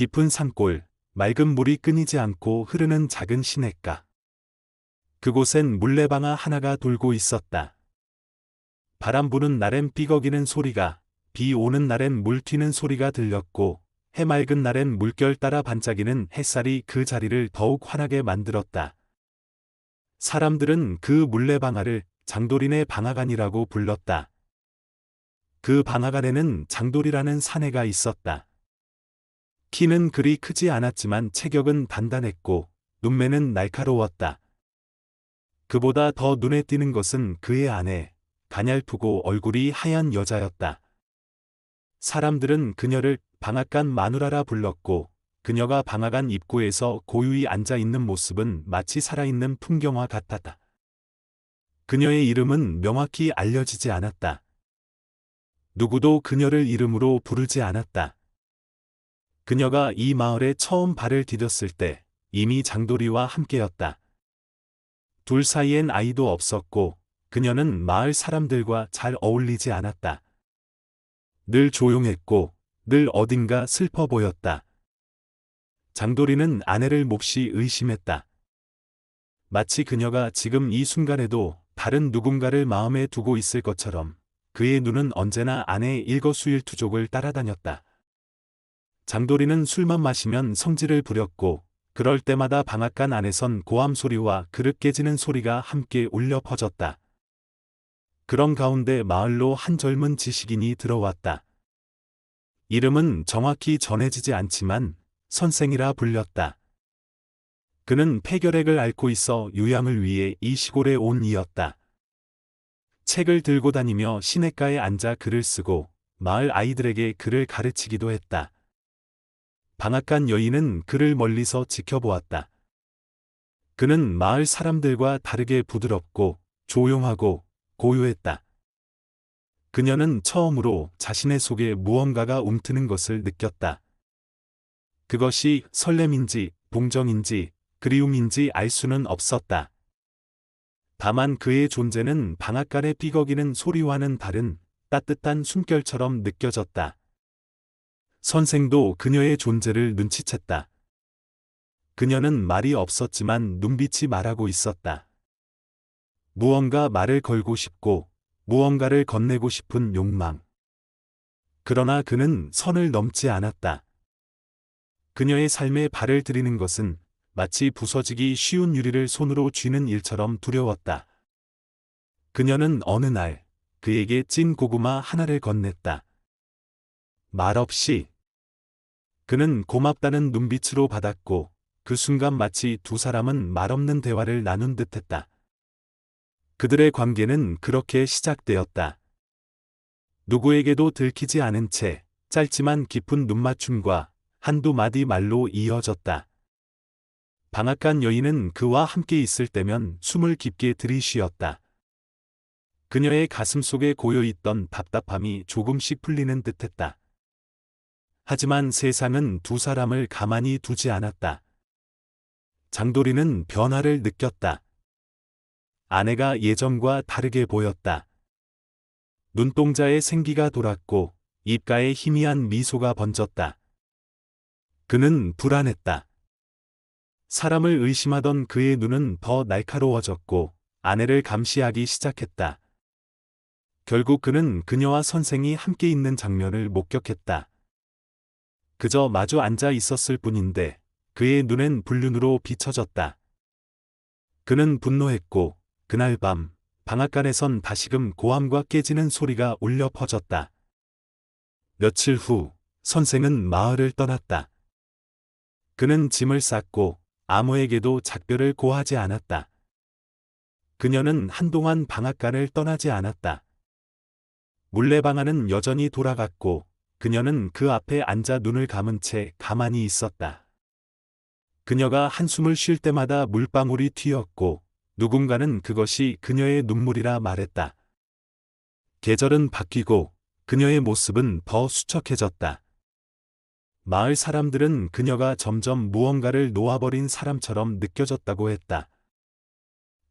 깊은 산골, 맑은 물이 끊이지 않고 흐르는 작은 시냇가. 그곳엔 물레방아 하나가 돌고 있었다. 바람 부는 날엔 삐걱이는 소리가, 비 오는 날엔 물 튀는 소리가 들렸고, 해맑은 날엔 물결 따라 반짝이는 햇살이 그 자리를 더욱 환하게 만들었다. 사람들은 그 물레방아를 장돌이네 방앗간이라고 불렀다. 그 방앗간에는 장돌이라는 사내가 있었다. 키는 그리 크지 않았지만 체격은 단단했고 눈매는 날카로웠다. 그보다 더 눈에 띄는 것은 그의 아내, 가냘프고 얼굴이 하얀 여자였다. 사람들은 그녀를 방앗간 마누라라 불렀고 그녀가 방앗간 입구에서 고요히 앉아 있는 모습은 마치 살아있는 풍경화 같았다. 그녀의 이름은 명확히 알려지지 않았다. 누구도 그녀를 이름으로 부르지 않았다. 그녀가 이 마을에 처음 발을 디뎠을 때 이미 장돌이와 함께였다. 둘 사이엔 아이도 없었고 그녀는 마을 사람들과 잘 어울리지 않았다. 늘 조용했고 늘 어딘가 슬퍼 보였다. 장돌이는 아내를 몹시 의심했다. 마치 그녀가 지금 이 순간에도 다른 누군가를 마음에 두고 있을 것처럼 그의 눈은 언제나 아내의 일거수일투족을 따라다녔다. 장돌이는 술만 마시면 성질을 부렸고 그럴 때마다 방앗간 안에선 고함 소리와 그릇 깨지는 소리가 함께 울려 퍼졌다. 그런 가운데 마을로 한 젊은 지식인이 들어왔다. 이름은 정확히 전해지지 않지만 선생이라 불렸다. 그는 폐결핵을 앓고 있어 요양을 위해 이 시골에 온 이였다. 책을 들고 다니며 시냇가에 앉아 글을 쓰고 마을 아이들에게 글을 가르치기도 했다. 방앗간 여인은 그를 멀리서 지켜보았다. 그는 마을 사람들과 다르게 부드럽고 조용하고 고요했다. 그녀는 처음으로 자신의 속에 무언가가 움트는 것을 느꼈다. 그것이 설렘인지 동정인지 그리움인지 알 수는 없었다. 다만 그의 존재는 방앗간의 삐걱이는 소리와는 다른 따뜻한 숨결처럼 느껴졌다. 선생도 그녀의 존재를 눈치챘다. 그녀는 말이 없었지만 눈빛이 말하고 있었다. 무언가 말을 걸고 싶고 무언가를 건네고 싶은 욕망. 그러나 그는 선을 넘지 않았다. 그녀의 삶에 발을 들이는 것은 마치 부서지기 쉬운 유리를 손으로 쥐는 일처럼 두려웠다. 그녀는 어느 날 그에게 찐 고구마 하나를 건넸다. 말없이. 그는 고맙다는 눈빛으로 받았고 그 순간 마치 두 사람은 말없는 대화를 나눈 듯했다. 그들의 관계는 그렇게 시작되었다. 누구에게도 들키지 않은 채 짧지만 깊은 눈맞춤과 한두 마디 말로 이어졌다. 방앗간 여인은 그와 함께 있을 때면 숨을 깊게 들이쉬었다. 그녀의 가슴 속에 고여있던 답답함이 조금씩 풀리는 듯했다. 하지만 세상은 두 사람을 가만히 두지 않았다. 장돌이는 변화를 느꼈다. 아내가 예전과 다르게 보였다. 눈동자에 생기가 돌았고 입가에 희미한 미소가 번졌다. 그는 불안했다. 사람을 의심하던 그의 눈은 더 날카로워졌고 아내를 감시하기 시작했다. 결국 그는 그녀와 선생이 함께 있는 장면을 목격했다. 그저 마주 앉아 있었을 뿐인데 그의 눈엔 불륜으로 비춰졌다. 그는 분노했고 그날 밤 방앗간에선 다시금 고함과 깨지는 소리가 울려 퍼졌다. 며칠 후 선생은 마을을 떠났다. 그는 짐을 쌌고 아무에게도 작별을 고하지 않았다. 그녀는 한동안 방앗간을 떠나지 않았다. 물레방아는 여전히 돌아갔고 그녀는 그 앞에 앉아 눈을 감은 채 가만히 있었다. 그녀가 한숨을 쉴 때마다 물방울이 튀었고 누군가는 그것이 그녀의 눈물이라 말했다. 계절은 바뀌고 그녀의 모습은 더 수척해졌다. 마을 사람들은 그녀가 점점 무언가를 놓아버린 사람처럼 느껴졌다고 했다.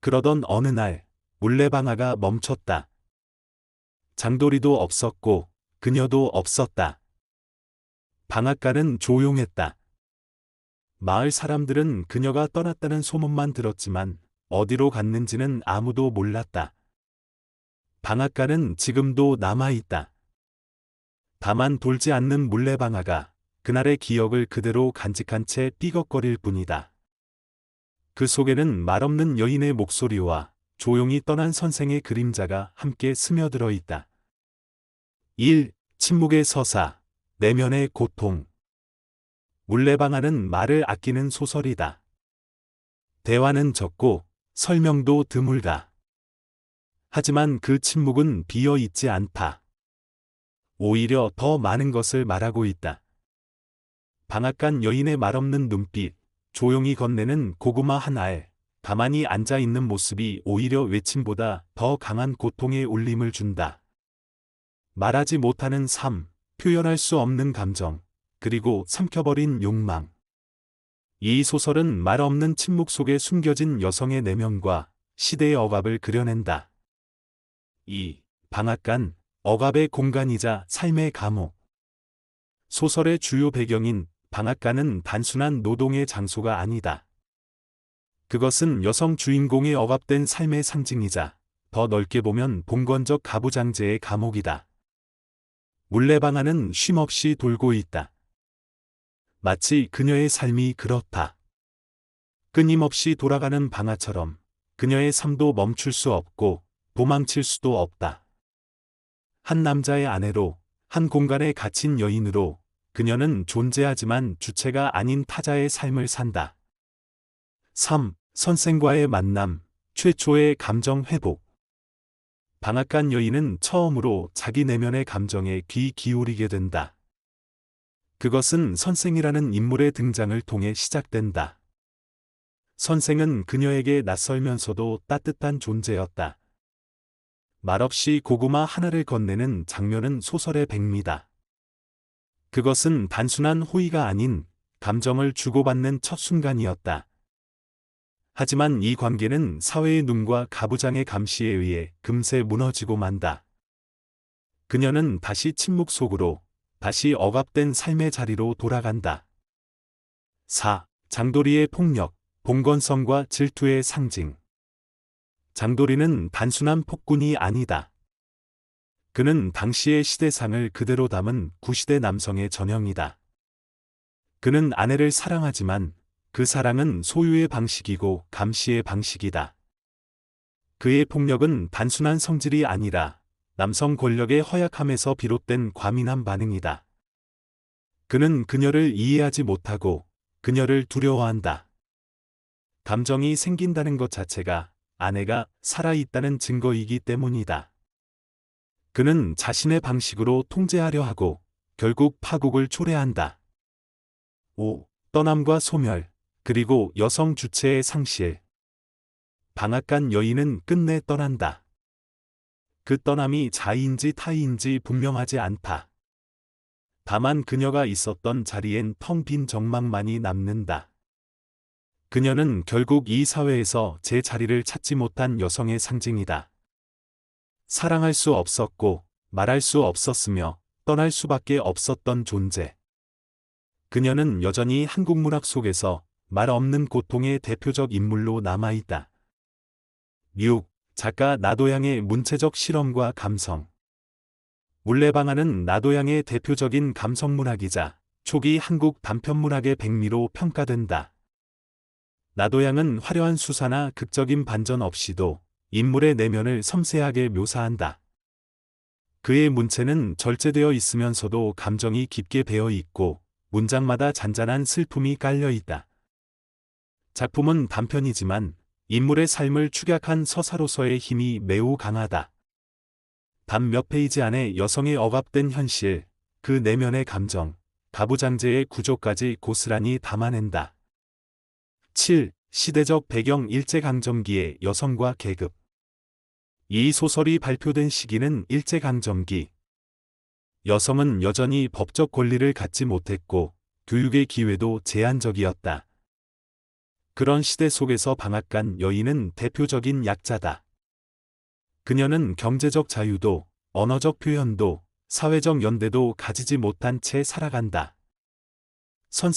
그러던 어느 날 물레방아가 멈췄다. 장돌이도 없었고 그녀도 없었다. 방앗간은 조용했다. 마을 사람들은 그녀가 떠났다는 소문만 들었지만 어디로 갔는지는 아무도 몰랐다. 방앗간은 지금도 남아있다. 다만 돌지 않는 물레방아가 그날의 기억을 그대로 간직한 채 삐걱거릴 뿐이다. 그 속에는 말없는 여인의 목소리와 조용히 떠난 선생의 그림자가 함께 스며들어 있다. 1. 침묵의 서사, 내면의 고통. 물레방아는 말을 아끼는 소설이다. 대화는 적고 설명도 드물다. 하지만 그 침묵은 비어 있지 않다. 오히려 더 많은 것을 말하고 있다. 방앗간 여인의 말없는 눈빛, 조용히 건네는 고구마 한 알, 가만히 앉아 있는 모습이 오히려 외침보다 더 강한 고통의 울림을 준다. 말하지 못하는 삶, 표현할 수 없는 감정, 그리고 삼켜버린 욕망. 이 소설은 말 없는 침묵 속에 숨겨진 여성의 내면과 시대의 억압을 그려낸다. 2. 방앗간, 억압의 공간이자 삶의 감옥. 소설의 주요 배경인 방앗간은 단순한 노동의 장소가 아니다. 그것은 여성 주인공의 억압된 삶의 상징이자 더 넓게 보면 봉건적 가부장제의 감옥이다. 물레방아는 쉼없이 돌고 있다. 마치 그녀의 삶이 그렇다. 끊임없이 돌아가는 방아처럼 그녀의 삶도 멈출 수 없고 도망칠 수도 없다. 한 남자의 아내로, 한 공간에 갇힌 여인으로 그녀는 존재하지만 주체가 아닌 타자의 삶을 산다. 3. 선생과의 만남, 최초의 감정 회복. 방앗간 여인은 처음으로 자기 내면의 감정에 귀 기울이게 된다. 그것은 선생이라는 인물의 등장을 통해 시작된다. 선생은 그녀에게 낯설면서도 따뜻한 존재였다. 말없이 고구마 하나를 건네는 장면은 소설의 백미다. 그것은 단순한 호의가 아닌 감정을 주고받는 첫 순간이었다. 하지만 이 관계는 사회의 눈과 가부장의 감시에 의해 금세 무너지고 만다. 그녀는 다시 침묵 속으로, 다시 억압된 삶의 자리로 돌아간다. 4. 장도리의 폭력, 봉건성과 질투의 상징. 장도리는 단순한 폭군이 아니다. 그는 당시의 시대상을 그대로 담은 구시대 남성의 전형이다. 그는 아내를 사랑하지만 그 사랑은 소유의 방식이고 감시의 방식이다. 그의 폭력은 단순한 성질이 아니라 남성 권력의 허약함에서 비롯된 과민한 반응이다. 그는 그녀를 이해하지 못하고 그녀를 두려워한다. 감정이 생긴다는 것 자체가 아내가 살아있다는 증거이기 때문이다. 그는 자신의 방식으로 통제하려 하고 결국 파국을 초래한다. 5. 떠남과 소멸, 그리고 여성 주체의 상실. 방앗간 여인은 끝내 떠난다. 그 떠남이 자의인지 타의인지 분명하지 않다. 다만 그녀가 있었던 자리엔 텅 빈 정막만이 남는다. 그녀는 결국 이 사회에서 제 자리를 찾지 못한 여성의 상징이다. 사랑할 수 없었고 말할 수 없었으며 떠날 수밖에 없었던 존재. 그녀는 여전히 한국 문학 속에서 말 없는 고통의 대표적 인물로 남아있다. 6. 작가 나도양의 문체적 실험과 감성. 물레방아는 나도양의 대표적인 감성문학이자 초기 한국 단편문학의 백미로 평가된다. 나도양은 화려한 수사나 극적인 반전 없이도 인물의 내면을 섬세하게 묘사한다. 그의 문체는 절제되어 있으면서도 감정이 깊게 배어 있고 문장마다 잔잔한 슬픔이 깔려 있다. 작품은 단편이지만 인물의 삶을 축약한 서사로서의 힘이 매우 강하다. 단 몇 페이지 안에 여성의 억압된 현실, 그 내면의 감정, 가부장제의 구조까지 고스란히 담아낸다. 7. 시대적 배경 일제강점기의 여성과 계급. 이 소설이 발표된 시기는 일제강점기. 여성은 여전히 법적 권리를 갖지 못했고 교육의 기회도 제한적이었다. 그런 시대 속에서 방앗간 여인은 대표적인 약자다. 그녀는 경제적 자유도, 언어적 표현도, 사회적 연대도 가지지 못한 채 살아간다. 선생